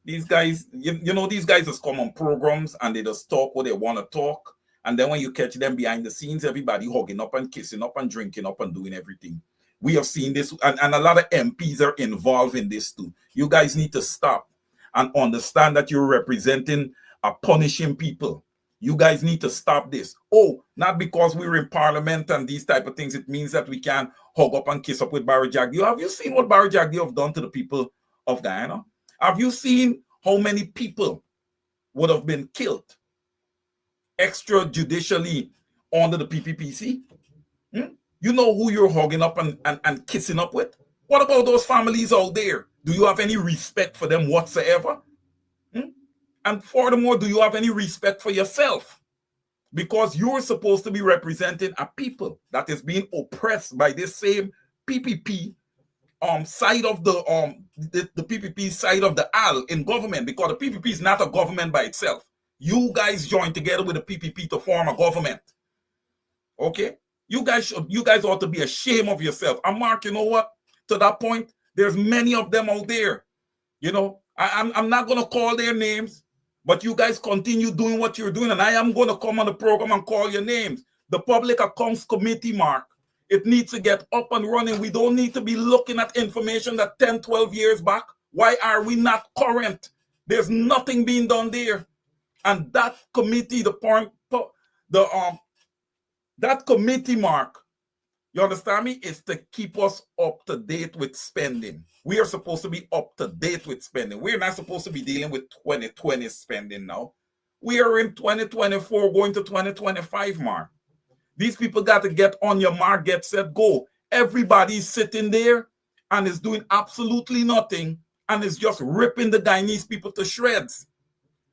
these guys, you know, these guys just come on programs and they just talk what they want to talk. And then when you catch them behind the scenes, everybody hugging up and kissing up and drinking up and doing everything. We have seen this, and a lot of MPs are involved in this too. You guys need to stop and understand that you're representing a punishing people. You guys need to stop this. Oh, not because we're in parliament and these type of things, it means that we can hug up and kiss up with Barry Jagdeo. Have you seen what Barry Jagdeo have done to the people of Guyana? Have you seen how many people would have been killed extrajudicially under the PPPC? You know who you're hugging up and kissing up with? What about those families out there? Do you have any respect for them whatsoever? And furthermore, do you have any respect for yourself? Because you're supposed to be representing a people that is being oppressed by this same PPP side of the PPP side of the aisle in government, because the PPP is not a government by itself. You guys joined together with the PPP to form a government. Okay? You guys ought to be ashamed of yourself. And Mark, you know what? To that point, there's many of them out there. You know, I'm not going to call their names, but you guys continue doing what you're doing, and I am going to come on the program and call your names. The Public Accounts Committee, Mark, it needs to get up and running. We don't need to be looking at information that 10, 12 years back. Why are we not current? There's nothing being done there. And that committee, that committee, Mark, you understand me, is to keep us up to date with spending. We are supposed to be up to date with spending. We're not supposed to be dealing with 2020 spending now. We are in 2024 going to 2025, Mark. These people got to get on your mark, get set, go. Everybody's sitting there and is doing absolutely nothing and is just ripping the Guyanese people to shreds.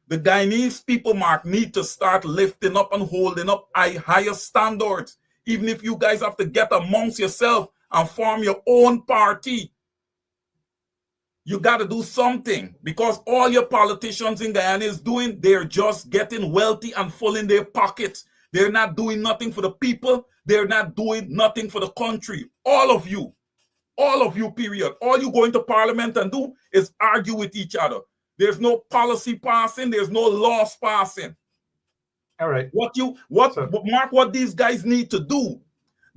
The Guyanese people, Mark, need to start lifting up and holding up higher standards. Even if you guys have to get amongst yourself and form your own party, you got to do something, because all your politicians in Guyana is doing, they're just getting wealthy and full in their pockets. They're not doing nothing for the people. They're not doing nothing for the country. All of you, period. All you go into parliament and do is argue with each other. There's no policy passing. There's no laws passing. All right. Mark, what these guys need to do,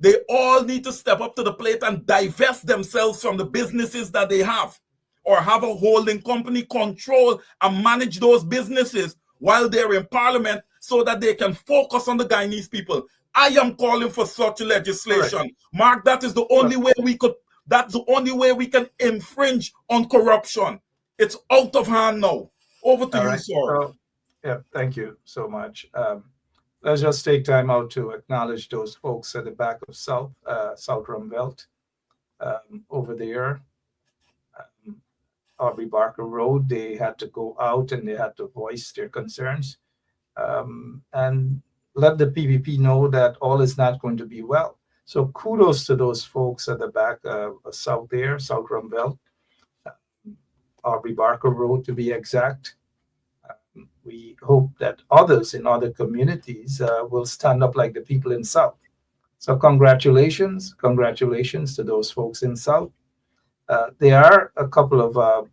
they all need to step up to the plate and divest themselves from the businesses that they have, or have a holding company control and manage those businesses while they're in parliament, so that they can focus on the Guyanese people. I am calling for such legislation. Right. Mark, that is the only way that's the only way we can infringe on corruption. It's out of hand now. Over to you, sir. Yeah, thank you so much. Let's just take time out to acknowledge those folks at the back of South Rumbelt over there. Aubrey Barker Road, they had to go out and they had to voice their concerns and let the PPP know that all is not going to be well. So kudos to those folks at the back of South Rumbelt, Aubrey Barker Road to be exact. We hope that others in other communities will stand up like the people in South. So congratulations to those folks in South. There are a couple of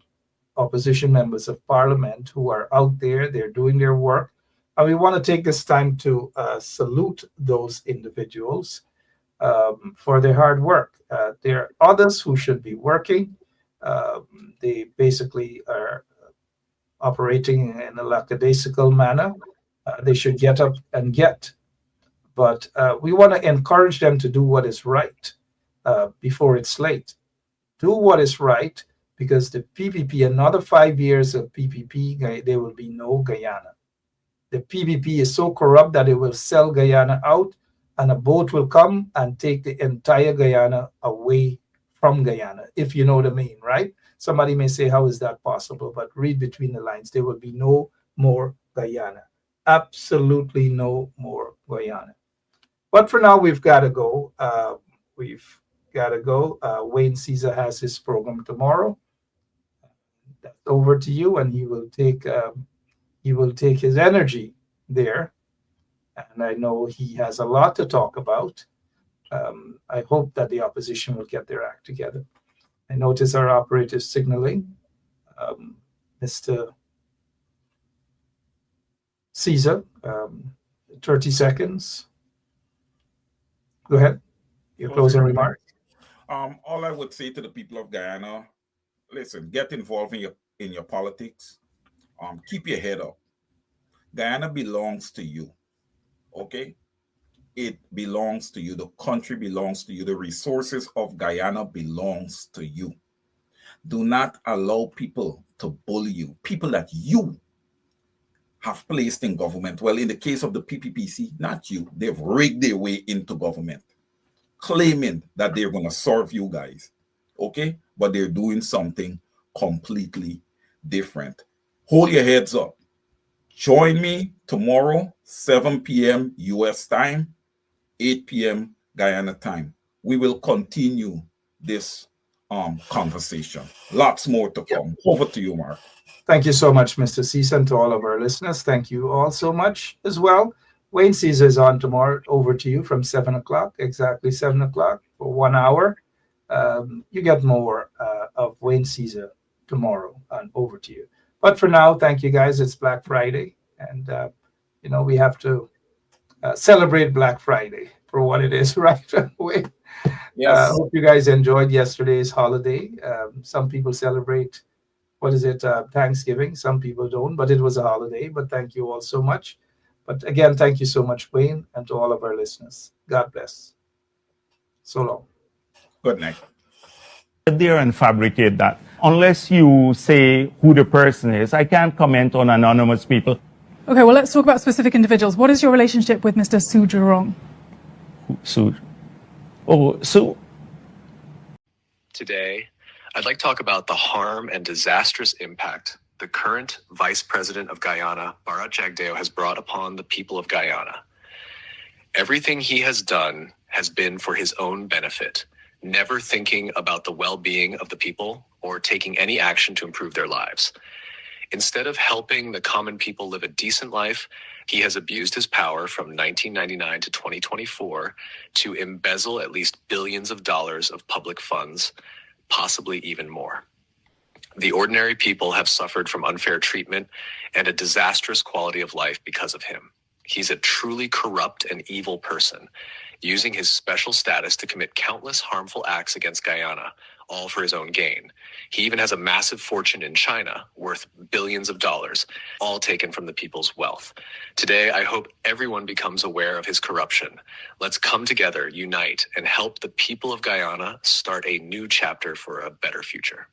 opposition members of parliament who are out there. They're doing their work. And we want to take this time to salute those individuals for their hard work. There are others who should be working. They basically are operating in a lackadaisical manner. They should get up and get. But we want to encourage them to do what is right before it's late. Do what is right, because the PPP, another 5 years of PPP, there will be no Guyana. The PPP is so corrupt that it will sell Guyana out, and a boat will come and take the entire Guyana away from Guyana, if you know what I mean, right? Somebody may say, how is that possible? But read between the lines. There will be no more Guyana. Absolutely no more Guyana. But for now, we've got to go. Wayne Caesar has his program tomorrow. That's over to you, and he will take his energy there and I know he has a lot to talk about. I hope that the opposition will get their act together. I notice our operator is signaling. Mr. Caesar, 30 seconds. Go ahead. Your closing remarks. All I would say to the people of Guyana, listen, get involved in your politics. Keep your head up. Guyana belongs to you. Okay? It belongs to you. The country belongs to you. The resources of Guyana belongs to you. Do not allow people to bully you. People that you have placed in government. Well, in the case of the PPPC, not you. They've rigged their way into government, claiming that they're going to serve you guys. Okay? But they're doing something completely different. Hold your heads up. Join me tomorrow, 7 p.m. U.S. time, 8 p.m. Guyana time. We will continue this conversation. Lots more to come. Over to you, Mark. Thank you so much, Mr. Caesar, and to all of our listeners. Thank you all so much as well. Wayne Caesar is on tomorrow. Over to you from 7 o'clock, exactly 7 o'clock for 1 hour. You get more of Wayne Caesar tomorrow, and over to you. But for now, thank you guys. It's Black Friday, and we have to celebrate Black Friday for what it is right away. Yes. Hope you guys enjoyed yesterday's holiday. Some people celebrate, Thanksgiving. Some people don't, but it was a holiday. But thank you all so much. But again, thank you so much, Wayne, and to all of our listeners. God bless. So long. Good night. There and fabricate that. Unless you say who the person is, I can't comment on anonymous people. Okay, well, let's talk about specific individuals. What is your relationship with Mr. Soojurong? Today, I'd like to talk about the harm and disastrous impact the current Vice President of Guyana, Bharat Jagdeo, has brought upon the people of Guyana. Everything he has done has been for his own benefit, never thinking about the well-being of the people or taking any action to improve their lives. Instead of helping the common people live a decent life, he has abused his power from 1999 to 2024 to embezzle at least billions of dollars of public funds, possibly even more. The ordinary people have suffered from unfair treatment and a disastrous quality of life because of him. He's a truly corrupt and evil person, using his special status to commit countless harmful acts against Guyana, all for his own gain. He even has a massive fortune in China, worth billions of dollars, all taken from the people's wealth. Today, I hope everyone becomes aware of his corruption. Let's come together, unite, and help the people of Guyana start a new chapter for a better future.